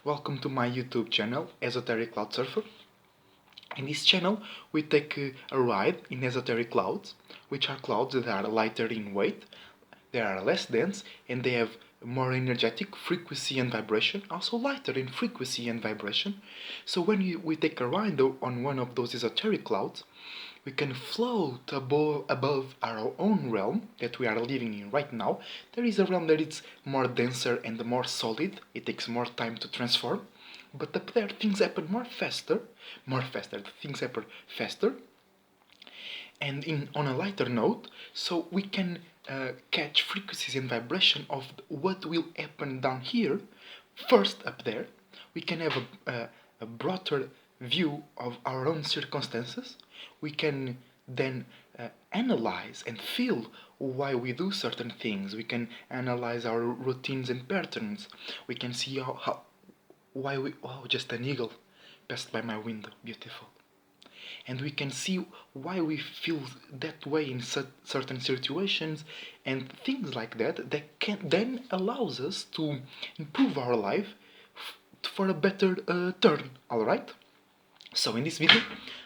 Welcome to my YouTube channel, Esoteric Cloud Surfer. In this channel, we take a ride in esoteric clouds, which are clouds that are lighter in weight, they are less dense, and they have more energetic frequency and vibration, also lighter in frequency and vibration. So when we take a ride on one of those esoteric clouds, we can float above our own realm that we are living in right now. There is a realm that is more denser and more solid. It takes more time to transform. But up there, things happen more faster. Things happen faster, and on a lighter note, so we can catch frequencies and vibration of what will happen down here. First, up there, we can have a broader view of our own circumstances. We can then analyze and feel why we do certain things. We can analyze our routines and patterns. We can see why we. Oh, just an eagle passed by my window. Beautiful. And we can see why we feel that way in certain situations and things like that can then allows us to improve our life for a better turn. All right, so in this video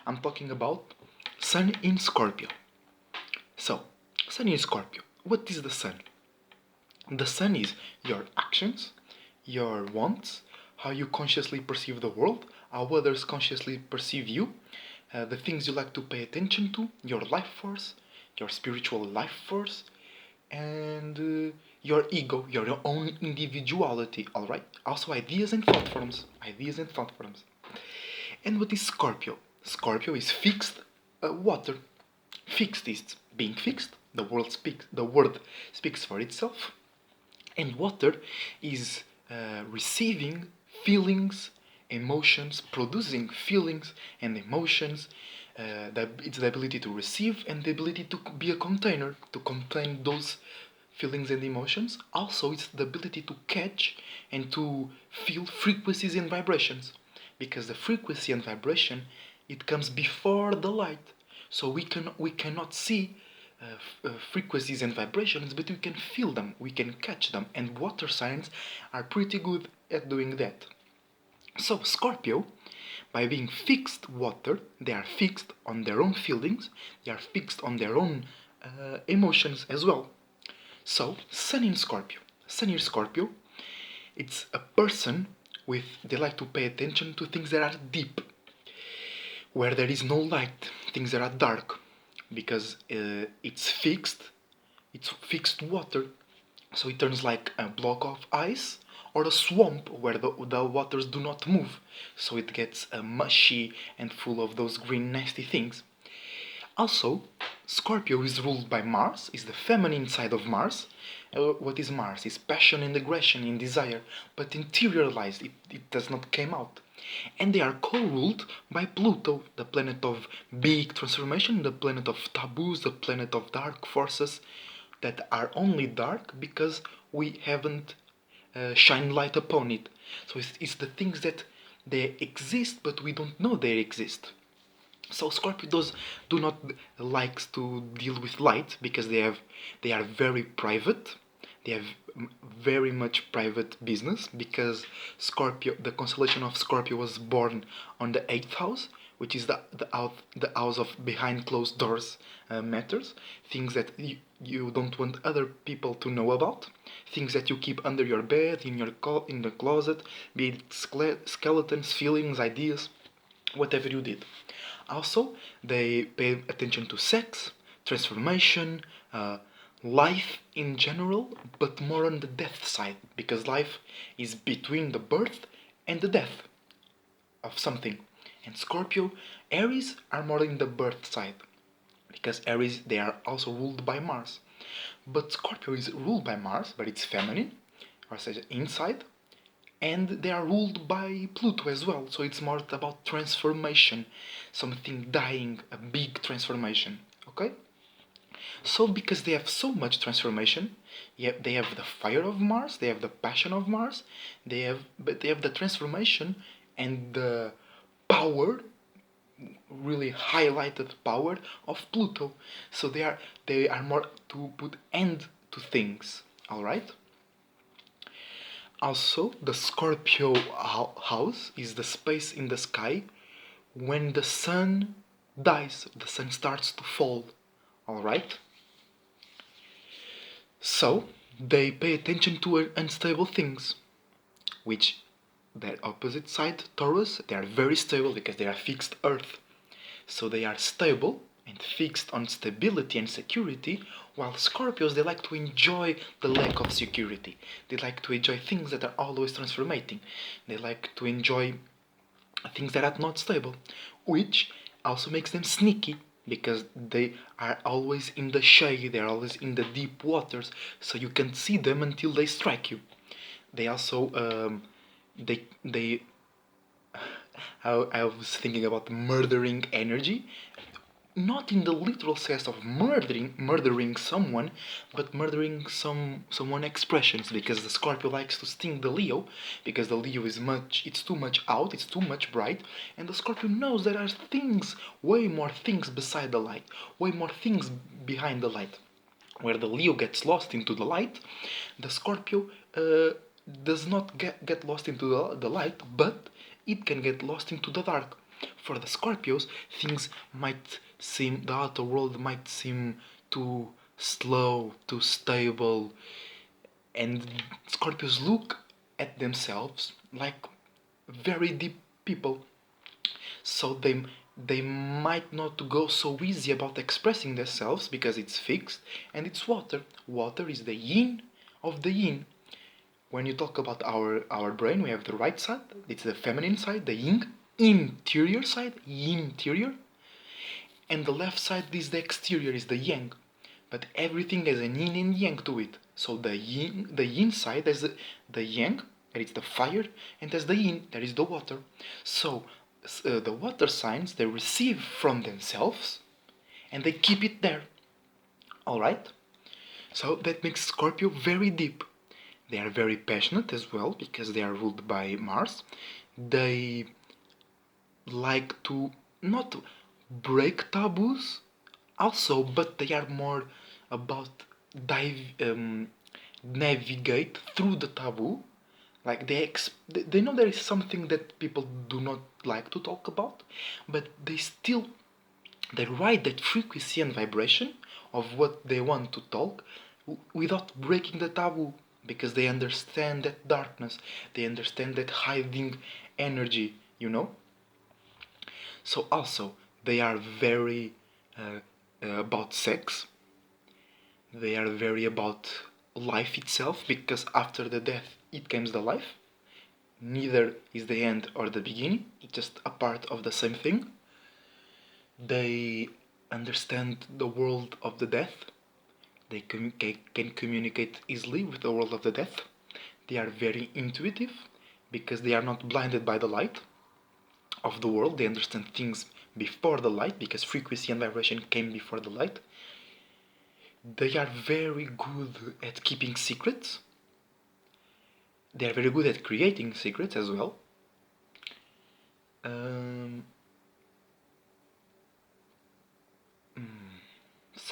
I'm talking about Sun in Scorpio. So Sun in Scorpio, what is the Sun? The Sun is your actions, your wants, how you consciously perceive the world, how others consciously perceive you, the things you like to pay attention to, your life force, your spiritual life force, and your ego, your own individuality, alright? Also ideas and thought forms. Ideas and thought forms. And what is Scorpio? Scorpio is fixed water. Fixed is being fixed. The word speaks for itself. And water is receiving feelings, emotions, producing feelings and emotions. It's the ability to receive and the ability to be a container, to contain those feelings and emotions. Also, it's the ability to catch and to feel frequencies and vibrations. Because the frequency and vibration, it comes before the light. So we cannot see frequencies and vibrations, but we can feel them, we can catch them, and water signs are pretty good at doing that. So Scorpio, by being fixed water, they are fixed on their own feelings, they are fixed on their own emotions as well. So Sun in Scorpio. Sun in Scorpio, it's a person with, they like to pay attention to things that are deep, where there is no light, things that are dark, because it's fixed water, so it turns like a block of ice or a swamp where the waters do not move, so it gets mushy and full of those green nasty things. Also, Scorpio is ruled by Mars, is the feminine side of Mars. What is Mars? It's passion and aggression and desire, but interiorized, it does not come out. And they are co-ruled by Pluto, the planet of big transformation, the planet of taboos, the planet of dark forces that are only dark because we haven't shined light upon it. So it's the things that they exist, but we don't know they exist. So Scorpios do not likes to deal with light because they are very private. They have very much private business because Scorpio, the constellation of Scorpio, was born on the 8th house, which is the house of behind closed doors matters, things that you don't want other people to know about, things that you keep under your bed, in the closet, be it skeletons, feelings, ideas, whatever you did. Also, they pay attention to sex, transformation, life in general, but more on the death side, because life is between the birth and the death of something. And Scorpio, Aries are more in the birth side, because Aries, they are also ruled by Mars. But Scorpio is ruled by Mars, but it's feminine, or say inside, and they are ruled by Pluto as well, so it's more about transformation, something dying, a big transformation, okay? So because they have so much transformation, they have the fire of Mars, they have the passion of Mars, but they have the transformation and the power, really highlighted power of Pluto. So they are more to put end to things, all right? Also, the Scorpio house is the space in the sky when the sun dies, the sun starts to fall. Alright? So, they pay attention to unstable things, which their opposite side, Taurus, they are very stable because they are fixed Earth. So they are stable and fixed on stability and security, while Scorpios, they like to enjoy the lack of security. They like to enjoy things that are always transformating. They like to enjoy things that are not stable, which also makes them sneaky because they are always in the shade, they're always in the deep waters, so you can't see them until they strike you. They also they I was thinking about murdering energy, not in the literal sense of murdering someone, but murdering someone expressions, because the Scorpio likes to sting the Leo, because the Leo is it's too much out, it's too much bright, and the Scorpio knows there are things, way more things beside the light, way more things behind the light. Where the Leo gets lost into the light, the Scorpio does not get lost into the light, but it can get lost into the dark. For the Scorpios, things might seem, the outer world might seem too slow, too stable, and Scorpios look at themselves like very deep people. So they might not go so easy about expressing themselves because it's fixed, and it's water. Water is the yin of the yin. When you talk about our brain, we have the right side, it's the feminine side, the yin interior side, yin interior, and the left side is the exterior, is the yang. But everything has an yin and yang to it. So the yin side has the yang, that is the fire, and there's the yin, that is the water. So the water signs, they receive from themselves and they keep it there. Alright? So that makes Scorpio very deep. They are very passionate as well because they are ruled by Mars. They like to not break taboos also, but they are more about navigate through the taboo. Like they know there is something that people do not like to talk about, but they ride that frequency and vibration of what they want to talk without breaking the taboo, because they understand that darkness, they understand that hiding energy, you know. So also they are very about sex. They are very about life itself, because after the death it comes the life. Neither is the end or the beginning, it's just a part of the same thing. They understand the world of the death. They can communicate easily with the world of the death. They are very intuitive because they are not blinded by the light of the world. They understand things before the light because frequency and vibration came before the light. They are very good at keeping secrets. They are very good at creating secrets as well. Sun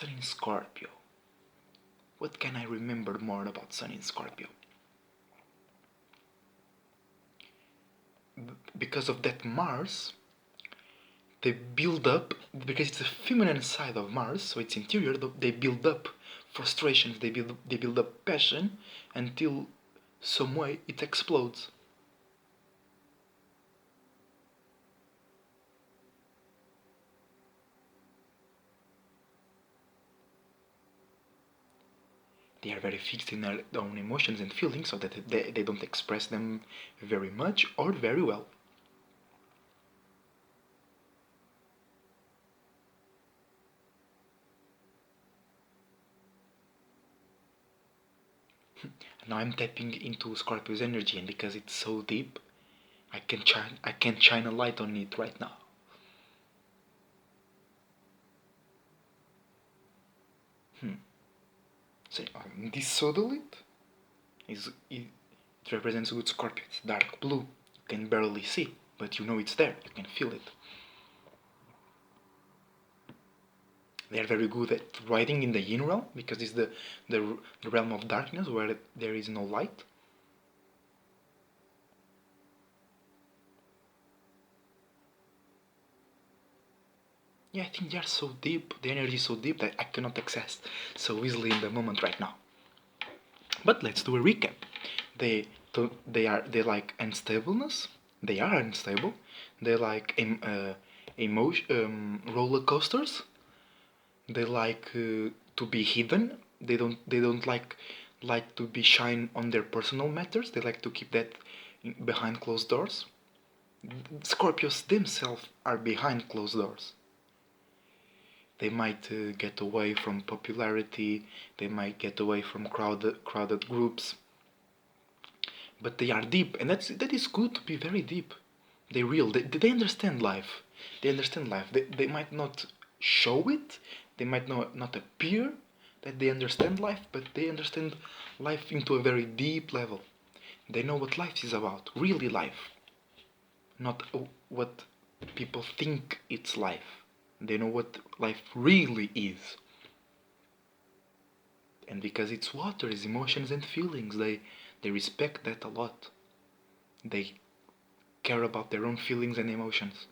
in Scorpio. What can I remember more about Sun in Scorpio? Because of that Mars, they build up, because it's the feminine side of Mars, so it's interior, they build up frustrations, they build up passion until some way it explodes. They are very fixed in their own emotions and feelings, so that they don't express them very much or very well. Now I'm tapping into Scorpio's energy, and because it's so deep, I can shine a light on it right now. So this sodalite it represents good Scorpio. It's dark blue. You can barely see, but you know it's there. You can feel it. They are very good at riding in the yin realm because it's the realm of darkness where there is no light. Yeah, I think they are so deep, the energy is so deep that I cannot access so easily in the moment right now. But let's do a recap. They like unstableness. They are unstable. They like emotion roller coasters. They like to be hidden. They don't like to be shine on their personal matters. They like to keep that behind closed doors. Scorpios themselves are behind closed doors. They might get away from popularity. They might get away from crowded groups. But they are deep, and that is good to be very deep. They understand life. They understand life. They might not show it. They might not appear that they understand life, but they understand life into a very deep level. They know what life is about, really life, not what people think it's life. They know what life really is. And because it's water, it's emotions and feelings, they respect that a lot. They care about their own feelings and emotions,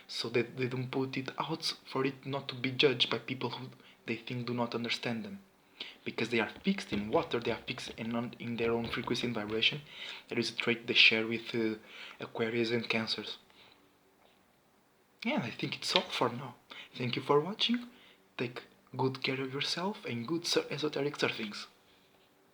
so that they don't put it out for it not to be judged by people who they think do not understand them. Because they are fixed in water, they are fixed in their own frequency and vibration. That is a trait they share with Aquarius and Cancers. Yeah, I think it's all for now. Thank you for watching. Take good care of yourself and good esoteric surfings.